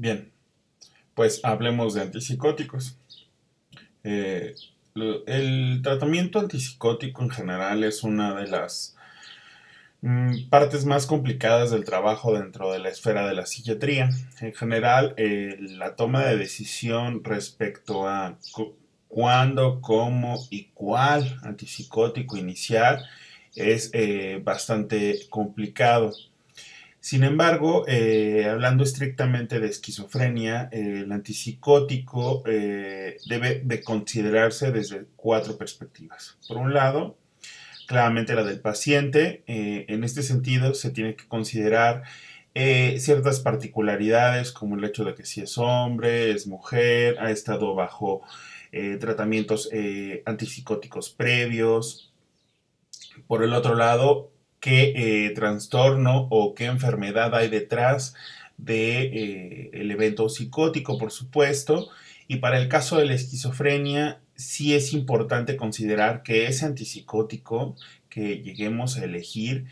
Bien, pues hablemos de antipsicóticos. Eh, el tratamiento antipsicótico en general es una de las partes más complicadas del trabajo dentro de la esfera de la psiquiatría. En general, la toma de decisión respecto a cuándo, cómo y cuál antipsicótico iniciar es bastante complicado. Sin embargo, hablando estrictamente de esquizofrenia, el antipsicótico debe de considerarse desde cuatro perspectivas. Por un lado, claramente la del paciente. En este sentido, se tiene que considerar ciertas particularidades, como el hecho de que si es hombre, es mujer, ha estado bajo tratamientos antipsicóticos previos. Por el otro lado, qué trastorno o qué enfermedad hay detrás de el evento psicótico, por supuesto. Y para el caso de la esquizofrenia, sí es importante considerar que ese antipsicótico que lleguemos a elegir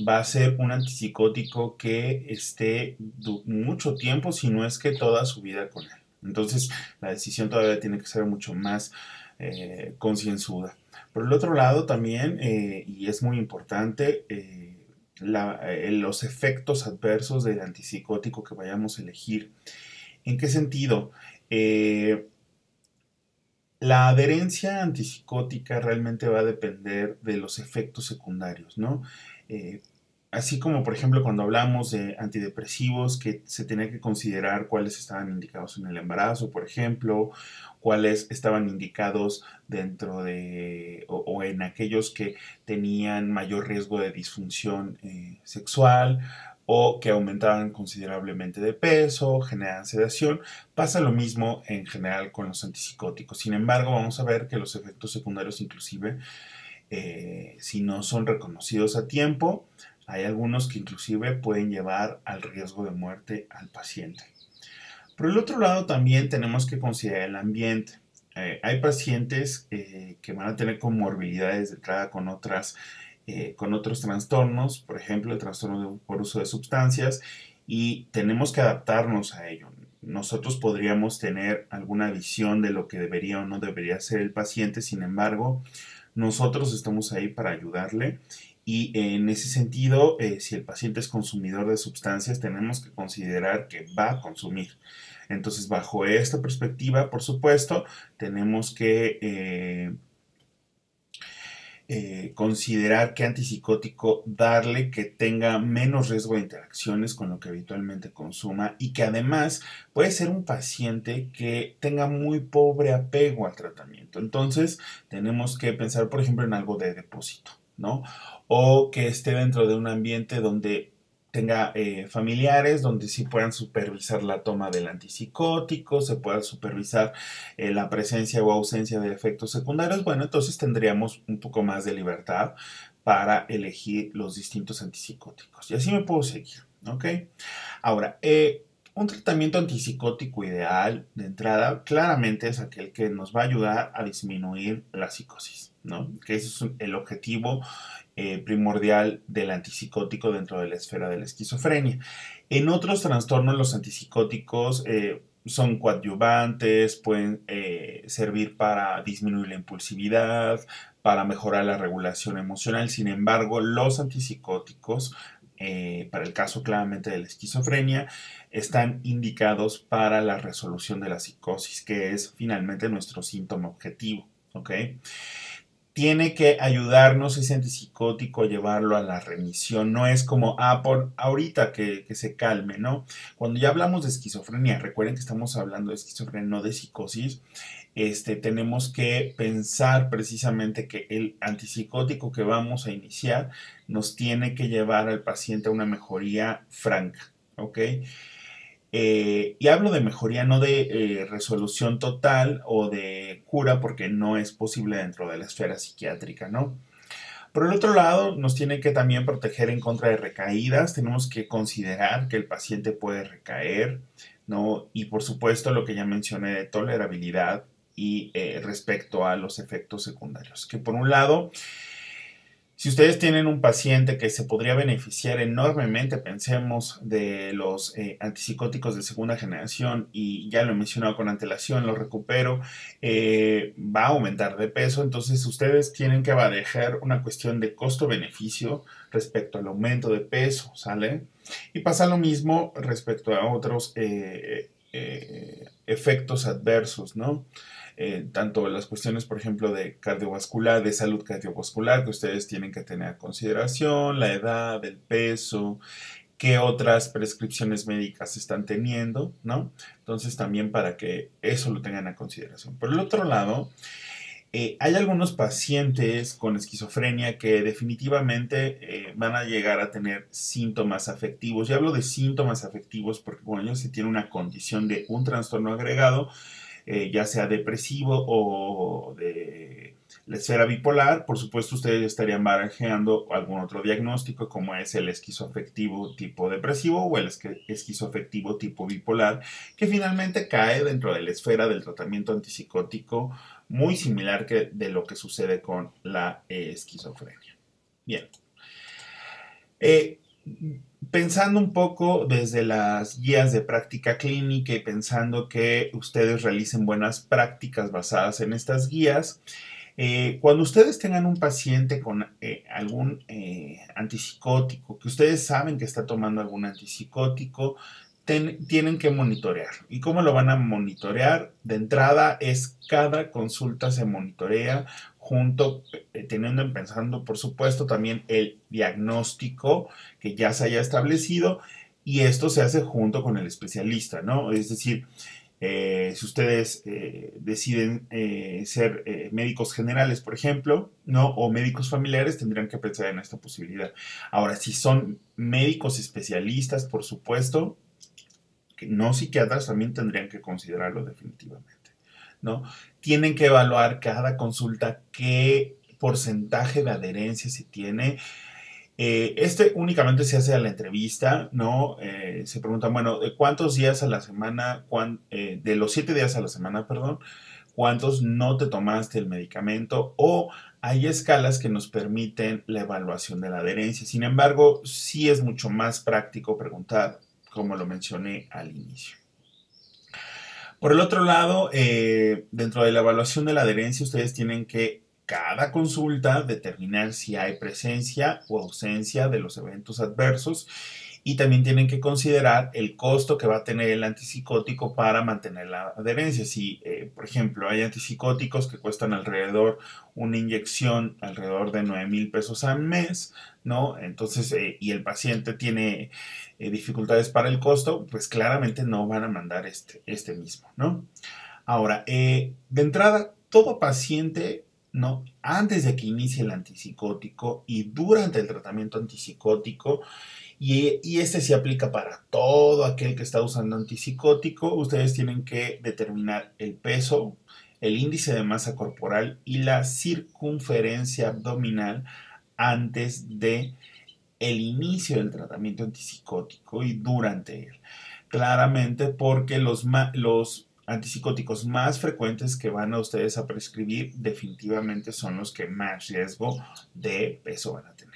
va a ser un antipsicótico que esté mucho tiempo, si no es que toda su vida con él. Entonces, la decisión todavía tiene que ser mucho más concienzuda. Por el otro lado también, y es muy importante, los efectos adversos del antipsicótico que vayamos a elegir. ¿En qué sentido? Eh, la adherencia antipsicótica realmente va a depender de los efectos secundarios, ¿no? Eh, Así como, por ejemplo, cuando hablamos de antidepresivos, que se tenía que considerar cuáles estaban indicados en el embarazo, por ejemplo, cuáles estaban indicados dentro de o en aquellos que tenían mayor riesgo de disfunción sexual o que aumentaban considerablemente de peso, generan sedación. Pasa lo mismo en general con los antipsicóticos. Sin embargo, vamos a ver que los efectos secundarios, inclusive, si no son reconocidos a tiempo, hay algunos que inclusive pueden llevar al riesgo de muerte al paciente. Por el otro lado, también tenemos que considerar el ambiente. Hay pacientes que van a tener comorbilidades de entrada con otros trastornos, por ejemplo, el trastorno por uso de sustancias, y tenemos que adaptarnos a ello. Nosotros podríamos tener alguna visión de lo que debería o no debería hacer el paciente, sin embargo, nosotros estamos ahí para ayudarle y en ese sentido, si el paciente es consumidor de sustancias, tenemos que considerar que va a consumir. Entonces, bajo esta perspectiva, por supuesto, tenemos que considerar qué antipsicótico darle que tenga menos riesgo de interacciones con lo que habitualmente consuma y que además puede ser un paciente que tenga muy pobre apego al tratamiento. Entonces tenemos que pensar, por ejemplo, en algo de depósito, ¿no? O que esté dentro de un ambiente donde tenga familiares donde sí puedan supervisar la toma del antipsicótico, se pueda supervisar la presencia o ausencia de efectos secundarios, bueno, entonces tendríamos un poco más de libertad para elegir los distintos antipsicóticos. Y así me puedo seguir, ¿ok? Ahora, un tratamiento antipsicótico ideal de entrada claramente es aquel que nos va a ayudar a disminuir la psicosis, ¿no? Que ese es el objetivo primordial del antipsicótico dentro de la esfera de la esquizofrenia. En otros trastornos, los antipsicóticos son coadyuvantes, pueden servir para disminuir la impulsividad, para mejorar la regulación emocional. Sin embargo, los antipsicóticos, para el caso claramente de la esquizofrenia, están indicados para la resolución de la psicosis, que es finalmente nuestro síntoma objetivo. ¿Ok? Tiene que ayudarnos ese antipsicótico a llevarlo a la remisión. No es como, por ahorita que se calme, ¿no? Cuando ya hablamos de esquizofrenia, recuerden que estamos hablando de esquizofrenia, no de psicosis. Tenemos que pensar precisamente que el antipsicótico que vamos a iniciar nos tiene que llevar al paciente a una mejoría franca, ¿ok? Y hablo de mejoría, no de resolución total o de cura, porque no es posible dentro de la esfera psiquiátrica, ¿no? Por el otro lado, nos tiene que también proteger en contra de recaídas. Tenemos que considerar que el paciente puede recaer, ¿no? Y por supuesto, lo que ya mencioné de tolerabilidad y respecto a los efectos secundarios. Que por un lado, Si ustedes tienen un paciente que se podría beneficiar enormemente, pensemos de los antipsicóticos de segunda generación, y ya lo he mencionado con antelación, lo recupero, va a aumentar de peso, entonces ustedes tienen que barajar una cuestión de costo-beneficio respecto al aumento de peso, ¿sale? Y pasa lo mismo respecto a otros efectos adversos, ¿no? Tanto las cuestiones, por ejemplo, de cardiovascular, de salud cardiovascular, que ustedes tienen que tener a consideración, la edad, el peso, qué otras prescripciones médicas están teniendo, ¿no? Entonces también para que eso lo tengan a consideración. Por el otro lado, hay algunos pacientes con esquizofrenia que definitivamente van a llegar a tener síntomas afectivos. Y hablo de síntomas afectivos porque cuando se tiene una condición de un trastorno agregado, ya sea depresivo o de la esfera bipolar, por supuesto ustedes estarían barajeando algún otro diagnóstico como es el esquizoafectivo tipo depresivo o el esquizoafectivo tipo bipolar, que finalmente cae dentro de la esfera del tratamiento antipsicótico, muy similar que de lo que sucede con la esquizofrenia. Bien. Pensando un poco desde las guías de práctica clínica y pensando que ustedes realicen buenas prácticas basadas en estas guías, cuando ustedes tengan un paciente con algún antipsicótico, que ustedes saben que está tomando algún antipsicótico, tienen que monitorear. ¿Y cómo lo van a monitorear? De entrada es cada consulta se monitorea junto, pensando por supuesto también el diagnóstico que ya se haya establecido, y esto se hace junto con el especialista, ¿no? Es decir, si ustedes deciden ser médicos generales, por ejemplo, ¿no? O médicos familiares, tendrán que pensar en esta posibilidad. Ahora, si son médicos especialistas, por supuesto, que no psiquiatras, también tendrían que considerarlo definitivamente, ¿no? Tienen que evaluar cada consulta qué porcentaje de adherencia se tiene. Únicamente se hace a la entrevista, ¿no? Se preguntan, bueno, ¿de cuántos días a la semana, de los 7 días a la semana, perdón, cuántos no te tomaste el medicamento? O hay escalas que nos permiten la evaluación de la adherencia. Sin embargo, sí es mucho más práctico preguntar, como lo mencioné al inicio. Por el otro lado, dentro de la evaluación de la adherencia, ustedes tienen que cada consulta determinar si hay presencia o ausencia de los eventos adversos, y también tienen que considerar el costo que va a tener el antipsicótico para mantener la adherencia. Si, por ejemplo, hay antipsicóticos que cuestan alrededor, una inyección alrededor de 9,000 pesos al mes, ¿no? Entonces, y el paciente tiene dificultades para el costo, pues claramente no van a mandar este mismo, ¿no? Ahora, de entrada, todo paciente, ¿no? Antes de que inicie el antipsicótico y durante el tratamiento antipsicótico, y este se aplica para todo aquel que está usando antipsicótico, ustedes tienen que determinar el peso, el índice de masa corporal y la circunferencia abdominal antes de el inicio del tratamiento antipsicótico y durante él. Claramente porque los antipsicóticos más frecuentes que van a ustedes a prescribir definitivamente son los que más riesgo de peso van a tener.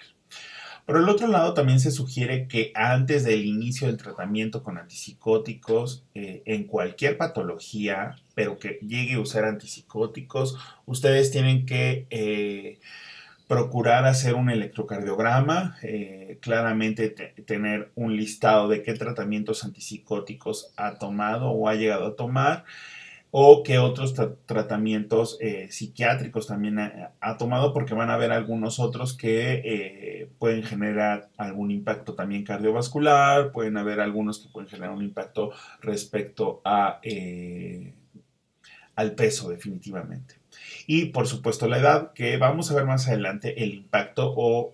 Por el otro lado, también se sugiere que antes del inicio del tratamiento con antipsicóticos, en cualquier patología, pero que llegue a usar antipsicóticos, ustedes tienen que procurar hacer un electrocardiograma, claramente tener un listado de qué tratamientos antipsicóticos ha tomado o ha llegado a tomar, o qué otros tratamientos psiquiátricos también ha tomado, porque van a haber algunos otros que pueden generar algún impacto también cardiovascular, pueden haber algunos que pueden generar un impacto respecto al peso definitivamente. Y por supuesto la edad, que vamos a ver más adelante el impacto o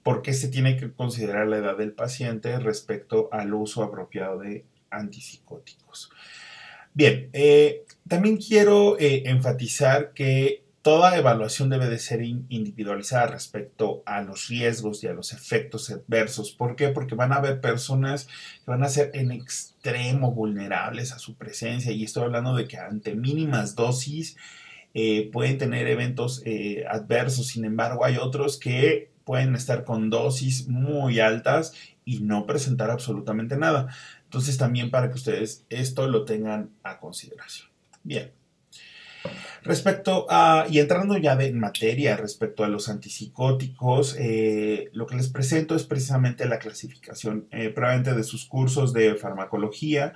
por qué se tiene que considerar la edad del paciente respecto al uso apropiado de antipsicóticos. Bien, también quiero enfatizar que toda evaluación debe de ser individualizada respecto a los riesgos y a los efectos adversos. ¿Por qué? Porque van a haber personas que van a ser en extremo vulnerables a su presencia, y estoy hablando de que ante mínimas dosis pueden tener eventos adversos. Sin embargo, hay otros que pueden estar con dosis muy altas y no presentar absolutamente nada. Entonces también para que ustedes esto lo tengan a consideración. Bien. Respecto a, y entrando ya en materia respecto a los antipsicóticos, lo que les presento es precisamente la clasificación, probablemente de sus cursos de farmacología.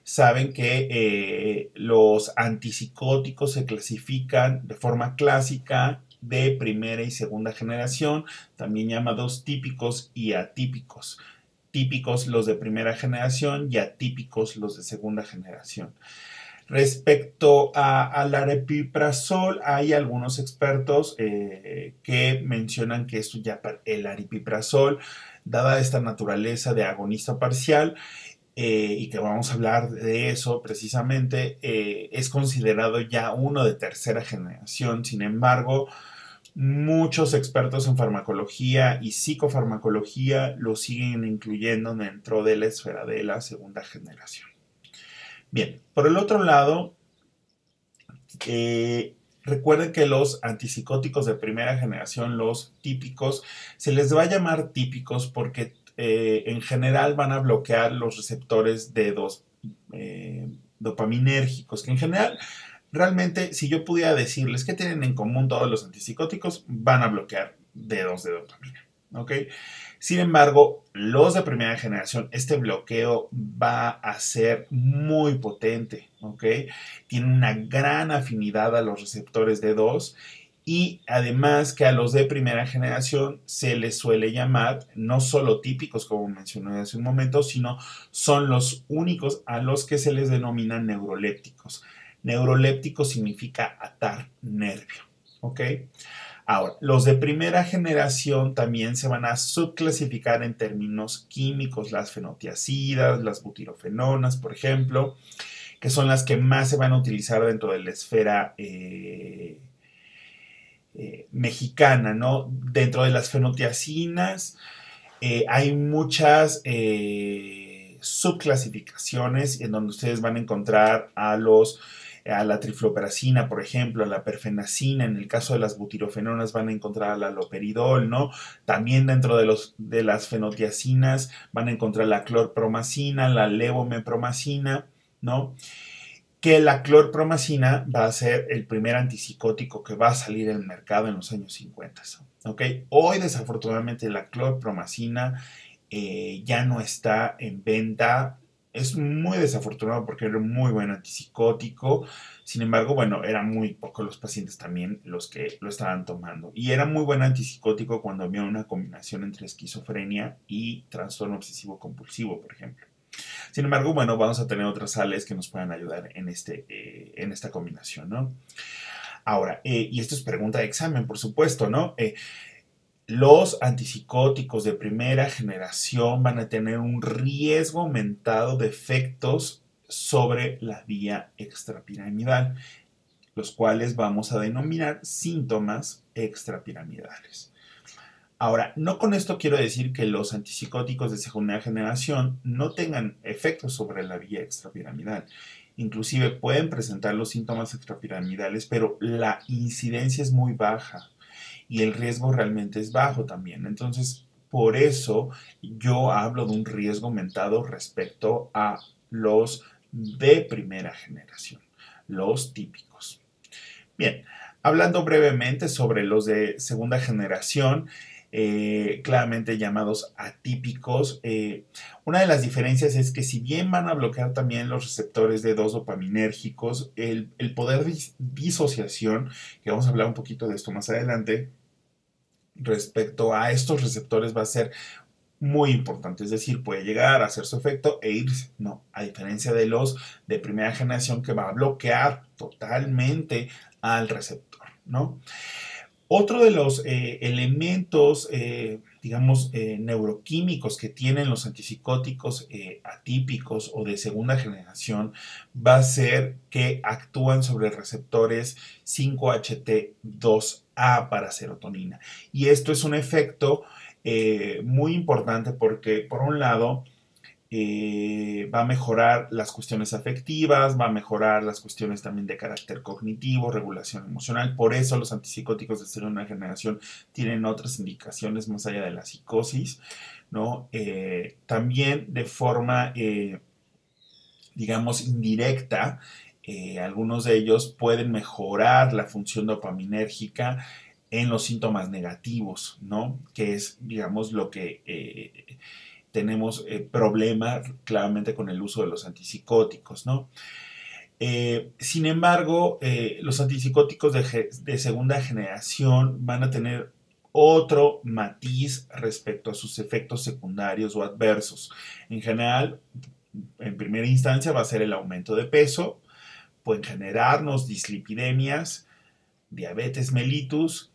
Saben que los antipsicóticos se clasifican de forma clásica de primera y segunda generación, también llamados típicos y atípicos. Típicos los de primera generación y atípicos los de segunda generación. Respecto al aripiprazol, hay algunos expertos que mencionan que esto ya el aripiprazol, dada esta naturaleza de agonista parcial, y que vamos a hablar de eso precisamente, es considerado ya uno de tercera generación. Sin embargo, muchos expertos en farmacología y psicofarmacología lo siguen incluyendo dentro de la esfera de la segunda generación. Bien, por el otro lado, recuerden que los antipsicóticos de primera generación, los típicos, se les va a llamar típicos porque en general van a bloquear los receptores de dos dopaminérgicos, que en general, realmente, si yo pudiera decirles qué tienen en común todos los antipsicóticos, van a bloquear dedos de dopamina, ¿ok? Sin embargo, los de primera generación, este bloqueo va a ser muy potente, ¿ok? Tiene una gran afinidad a los receptores D2 y además que a los de primera generación se les suele llamar no solo típicos, como mencioné hace un momento, sino son los únicos a los que se les denomina neurolépticos. Neuroléptico significa atar nervio, ¿ok? Ahora, los de primera generación también se van a subclasificar en términos químicos, las fenotiacidas, las butirofenonas, por ejemplo, que son las que más se van a utilizar dentro de la esfera mexicana, ¿no? Dentro de las fenotiacinas hay muchas subclasificaciones en donde ustedes van a encontrar a la trifloperacina, por ejemplo, a la perfenacina. En el caso de las butirofenonas van a encontrar al haloperidol, ¿no? También dentro de las fenotiacinas van a encontrar la clorpromacina, la levomepromacina, ¿no? Que la clorpromacina va a ser el primer antipsicótico que va a salir al mercado en los años 50. ¿Ok? Hoy, desafortunadamente, la clorpromacina ya no está en venta. Es muy desafortunado porque era un muy buen antipsicótico. Sin embargo, bueno, eran muy pocos los pacientes también los que lo estaban tomando. Y era muy buen antipsicótico cuando había una combinación entre esquizofrenia y trastorno obsesivo compulsivo, por ejemplo. Sin embargo, bueno, vamos a tener otras sales que nos puedan ayudar en esta combinación, ¿no? Ahora, y esto es pregunta de examen, por supuesto, ¿no? Los antipsicóticos de primera generación van a tener un riesgo aumentado de efectos sobre la vía extrapiramidal, los cuales vamos a denominar síntomas extrapiramidales. Ahora, no con esto quiero decir que los antipsicóticos de segunda generación no tengan efectos sobre la vía extrapiramidal. Inclusive pueden presentar los síntomas extrapiramidales, pero la incidencia es muy baja y el riesgo realmente es bajo también. Entonces, por eso yo hablo de un riesgo aumentado respecto a los de primera generación, los típicos. Bien, hablando brevemente sobre los de segunda generación, claramente llamados atípicos. Una de las diferencias es que si bien van a bloquear también los receptores de dos dopaminérgicos, el poder de disociación, que vamos a hablar un poquito de esto más adelante, respecto a estos receptores va a ser muy importante, es decir, puede llegar a hacer su efecto e irse. No, a diferencia de los de primera generación que va a bloquear totalmente al receptor, ¿no? Otro de los elementos, digamos, neuroquímicos que tienen los antipsicóticos atípicos o de segunda generación va a ser que actúan sobre receptores 5-HT2A para serotonina. Y esto es un efecto muy importante porque, por un lado, va a mejorar las cuestiones afectivas, va a mejorar las cuestiones también de carácter cognitivo, regulación emocional. Por eso los antipsicóticos de segunda generación tienen otras indicaciones más allá de la psicosis, ¿no? También de forma, digamos, indirecta, algunos de ellos pueden mejorar la función dopaminérgica en los síntomas negativos, ¿no? Que es, digamos, lo que tenemos problema claramente con el uso de los antipsicóticos, ¿no? Sin embargo, los antipsicóticos de segunda generación van a tener otro matiz respecto a sus efectos secundarios o adversos. En general, en primera instancia va a ser el aumento de peso, pueden generarnos dislipidemias, diabetes mellitus,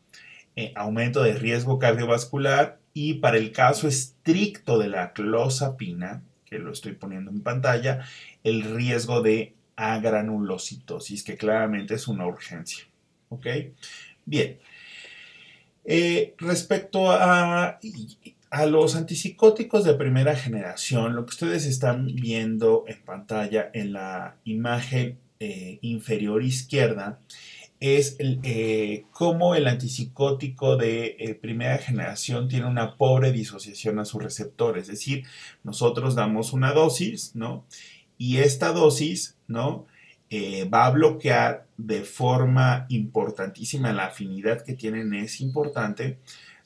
aumento de riesgo cardiovascular y para el caso estricto de la clozapina, que lo estoy poniendo en pantalla, el riesgo de agranulocitosis, que claramente es una urgencia. ¿Ok? Bien. Respecto a los antipsicóticos de primera generación, lo que ustedes están viendo en pantalla en la imagen inferior izquierda es cómo el antipsicótico de primera generación tiene una pobre disociación a su receptor. Es decir, nosotros damos una dosis, ¿no? Y esta dosis, ¿no? Va a bloquear de forma importantísima la afinidad que tienen, es importante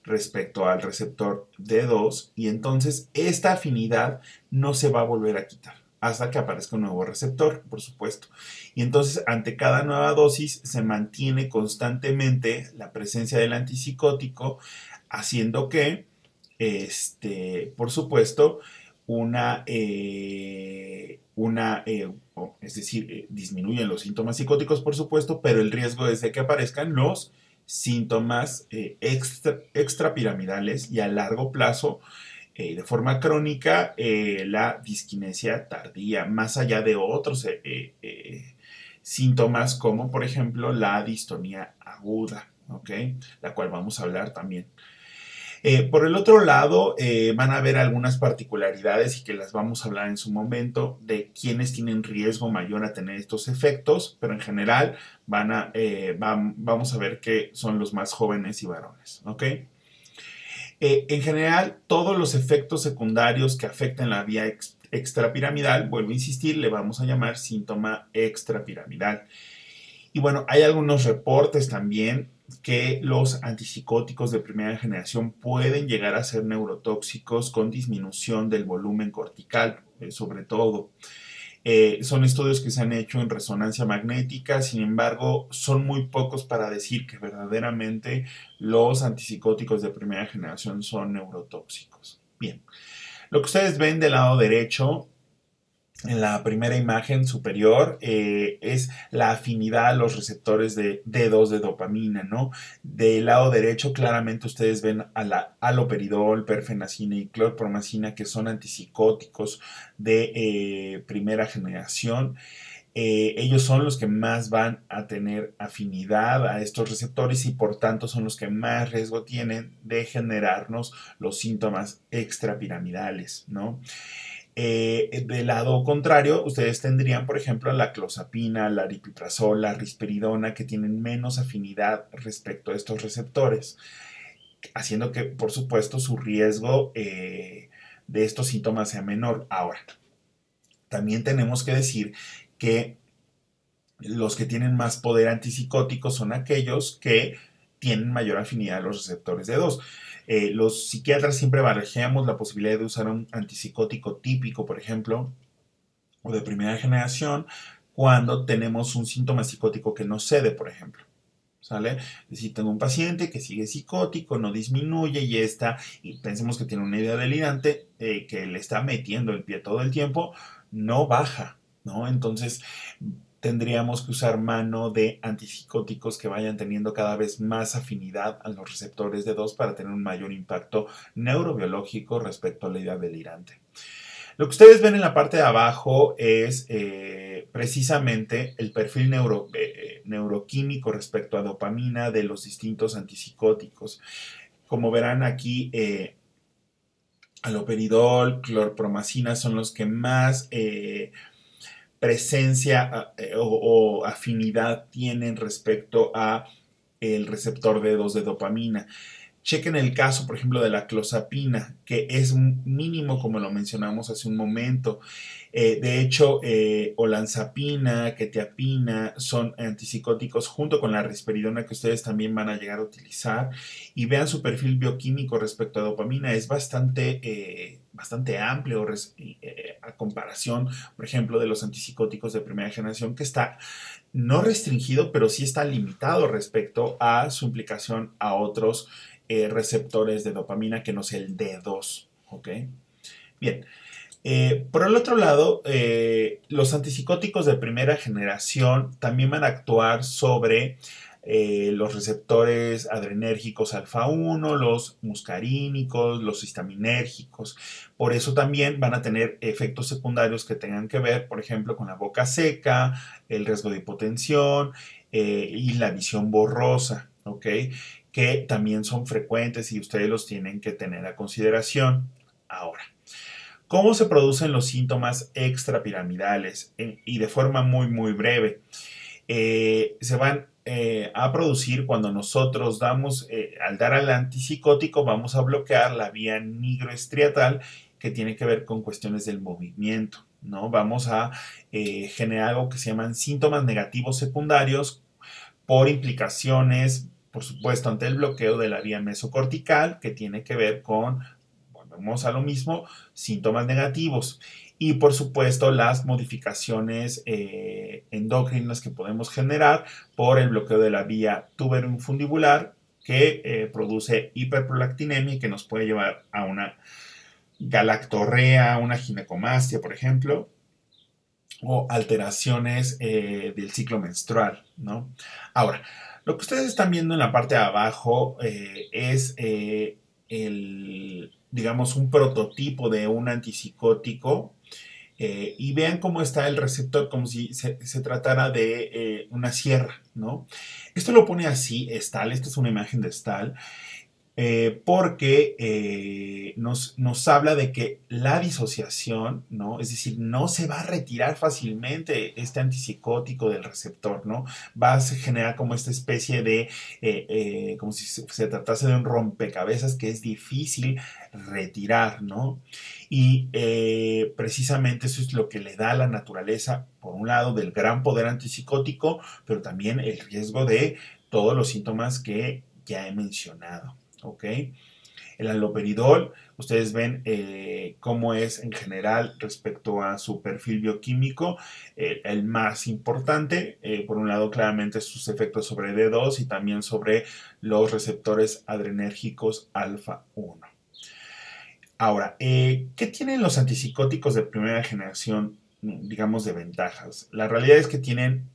respecto al receptor D2 y entonces esta afinidad no se va a volver a quitar hasta que aparezca un nuevo receptor, por supuesto. Y entonces, ante cada nueva dosis, se mantiene constantemente la presencia del antipsicótico, haciendo que, por supuesto, es decir, disminuyen los síntomas psicóticos, por supuesto, pero el riesgo es de que aparezcan los síntomas extrapiramidales y a largo plazo de forma crónica la disquinesia tardía, más allá de otros síntomas como por ejemplo la distonía aguda, ¿ok? La cual vamos a hablar también. Por el otro lado, van a haber algunas particularidades y que las vamos a hablar en su momento de quienes tienen riesgo mayor a tener estos efectos, pero en general vamos a ver que son los más jóvenes y varones, ¿ok? En general, todos los efectos secundarios que afecten la vía extrapiramidal, vuelvo a insistir, le vamos a llamar síntoma extrapiramidal. Y bueno, hay algunos reportes también que los antipsicóticos de primera generación pueden llegar a ser neurotóxicos con disminución del volumen cortical, sobre todo. Son estudios que se han hecho en resonancia magnética, sin embargo, son muy pocos para decir que verdaderamente los antipsicóticos de primera generación son neurotóxicos. Bien, lo que ustedes ven del lado derecho en la primera imagen superior es la afinidad a los receptores de D2 de dopamina, ¿no? Del lado derecho claramente ustedes ven a la haloperidol, perfenacina y clorpromacina que son antipsicóticos de primera generación. Ellos son los que más van a tener afinidad a estos receptores y por tanto son los que más riesgo tienen de generarnos los síntomas extrapiramidales, ¿no? Del lado contrario, ustedes tendrían, por ejemplo, la clozapina, la aripiprazol, la risperidona, que tienen menos afinidad respecto a estos receptores, haciendo que, por supuesto, su riesgo de estos síntomas sea menor. Ahora, también tenemos que decir que los que tienen más poder antipsicótico son aquellos que tienen mayor afinidad a los receptores de 2. Los psiquiatras siempre barajamos la posibilidad de usar un antipsicótico típico, por ejemplo, o de primera generación, cuando tenemos un síntoma psicótico que no cede, por ejemplo. ¿Sale? Es decir, tengo un paciente que sigue psicótico, no disminuye y pensemos que tiene una idea delirante que le está metiendo el pie todo el tiempo, no baja, ¿no? Entonces, tendríamos que usar mano de antipsicóticos que vayan teniendo cada vez más afinidad a los receptores de 2 para tener un mayor impacto neurobiológico respecto a la idea delirante. Lo que ustedes ven en la parte de abajo es precisamente el perfil neuroquímico respecto a dopamina de los distintos antipsicóticos. Como verán aquí, Haloperidol, clorpromacina son los que más presencia o afinidad tienen respecto a el receptor D2 de dopamina. Chequen el caso, por ejemplo, de la clozapina, que es mínimo, como lo mencionamos hace un momento. De hecho, olanzapina, quetiapina son antipsicóticos junto con la risperidona que ustedes también van a llegar a utilizar. Y vean su perfil bioquímico respecto a dopamina, es bastante amplio a comparación, por ejemplo, de los antipsicóticos de primera generación, que está no restringido, pero sí está limitado respecto a su implicación a otros receptores de dopamina que no sea el D2. ¿Ok? Bien. Por el otro lado, los antipsicóticos de primera generación también van a actuar sobre los receptores adrenérgicos alfa 1, los muscarínicos, los histaminérgicos. Por eso también van a tener efectos secundarios que tengan que ver, por ejemplo, con la boca seca, el riesgo de hipotensión y la visión borrosa, ¿ok? Que también son frecuentes y ustedes los tienen que tener a consideración. Ahora, ¿cómo se producen los síntomas extrapiramidales? Y de forma muy breve. Se van a producir cuando nosotros al dar al antipsicótico, vamos a bloquear la vía nigroestriatal que tiene que ver con cuestiones del movimiento, ¿no? Vamos a generar algo que se llaman síntomas negativos secundarios por implicaciones, por supuesto, ante el bloqueo de la vía mesocortical, que tiene que ver con, volvemos a lo mismo, síntomas negativos. Y por supuesto las modificaciones endocrinas que podemos generar por el bloqueo de la vía tuberoinfundibular que produce hiperprolactinemia y que nos puede llevar a una galactorrea, una ginecomastia, por ejemplo, o alteraciones del ciclo menstrual, ¿no? Ahora, lo que ustedes están viendo en la parte de abajo es digamos, un prototipo de un antipsicótico y vean cómo está el receptor, como si se tratara de una sierra, ¿no? Esto lo pone así, Stahl, esta es una imagen de Stahl, porque nos habla de que la disociación, ¿no? Es decir, no se va a retirar fácilmente este antipsicótico del receptor, ¿no? Va a generar como esta especie de, como si se tratase de un rompecabezas que es difícil retirar, ¿no? Y precisamente eso es lo que le da a la naturaleza, por un lado, del gran poder antipsicótico, pero también el riesgo de todos los síntomas que ya he mencionado. ¿Ok? El haloperidol, ustedes ven cómo es en general respecto a su perfil bioquímico, el más importante, por un lado claramente sus efectos sobre D2 y también sobre los receptores adrenérgicos alfa 1. Ahora, ¿qué tienen los antipsicóticos de primera generación, digamos, de ventajas? La realidad es que tienen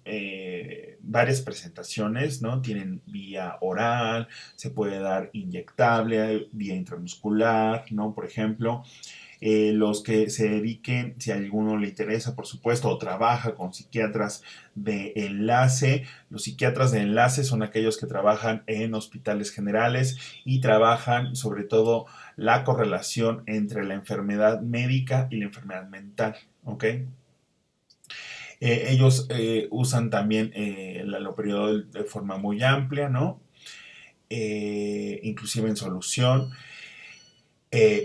varias presentaciones, ¿no? Tienen vía oral, se puede dar inyectable, vía intramuscular, ¿no? Por ejemplo, los que se dediquen, si a alguno le interesa, por supuesto, o trabaja con psiquiatras de enlace. Los psiquiatras de enlace son aquellos que trabajan en hospitales generales y trabajan sobre todo la correlación entre la enfermedad médica y la enfermedad mental, ¿ok? Ellos usan también el haloperidol de forma muy amplia, ¿no? Inclusive en solución.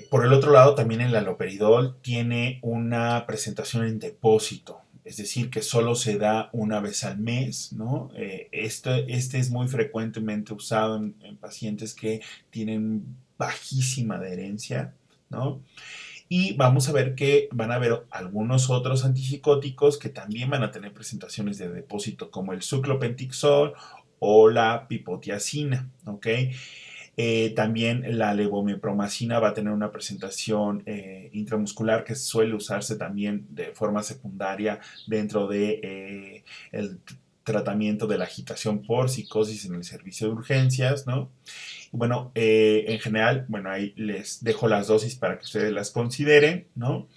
Por el otro lado, también el haloperidol tiene una presentación en depósito, es decir, que solo se da una vez al mes, ¿no? Este es muy frecuentemente usado en pacientes que tienen bajísima adherencia, ¿no? Y vamos a ver que van a haber algunos otros antipsicóticos que también van a tener presentaciones de depósito, como el suclopentixol o la pipotiacina, ¿ok? También la levomepromacina va a tener una presentación intramuscular que suele usarse también de forma secundaria dentro de el tratamiento de la agitación por psicosis en el servicio de urgencias, ¿no? Y bueno, en general, bueno, ahí les dejo las dosis para que ustedes las consideren, ¿no?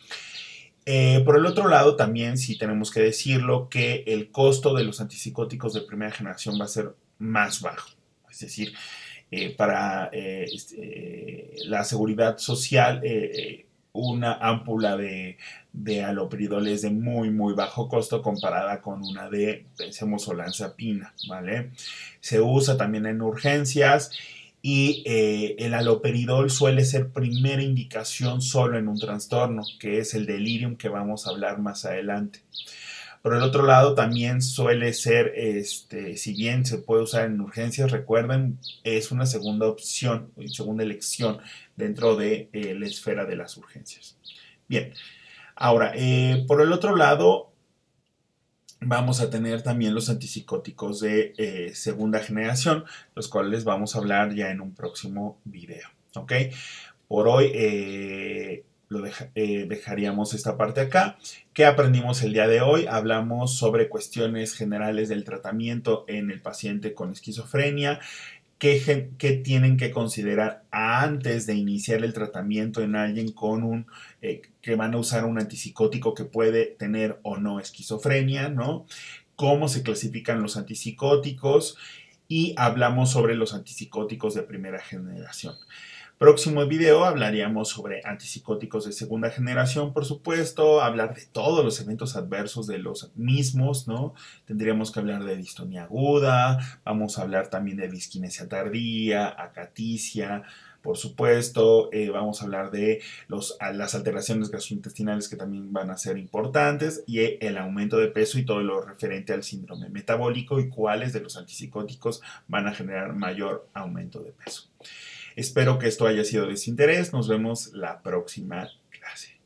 Por el otro lado, también sí tenemos que decirlo que el costo de los antipsicóticos de primera generación va a ser más bajo. Es decir, para la seguridad social, una ámpula de haloperidol es de muy bajo costo comparada con una de, pensemos, olanzapina, ¿vale? Se usa también en urgencias y el haloperidol suele ser primera indicación solo en un trastorno, que es el delirium, que vamos a hablar más adelante. Por el otro lado, también suele ser, si bien se puede usar en urgencias, recuerden, es una segunda opción, segunda elección dentro de la esfera de las urgencias. Bien, ahora, por el otro lado, vamos a tener también los antipsicóticos de segunda generación, los cuales vamos a hablar ya en un próximo video. ¿Ok? Por hoy dejaríamos esta parte acá. ¿Qué aprendimos el día de hoy? Hablamos sobre cuestiones generales del tratamiento en el paciente con esquizofrenia. ¿Qué tienen que considerar antes de iniciar el tratamiento en alguien con que van a usar un antipsicótico que puede tener o no esquizofrenia, ¿no? Cómo se clasifican los antipsicóticos y hablamos sobre los antipsicóticos de primera generación. Próximo video hablaríamos sobre antipsicóticos de segunda generación, por supuesto, hablar de todos los eventos adversos de los mismos, ¿no? Tendríamos que hablar de distonía aguda, vamos a hablar también de disquinesia tardía, acaticia, por supuesto, vamos a hablar de las alteraciones gastrointestinales que también van a ser importantes y el aumento de peso y todo lo referente al síndrome metabólico y cuáles de los antipsicóticos van a generar mayor aumento de peso. Espero que esto haya sido de su interés. Nos vemos la próxima clase.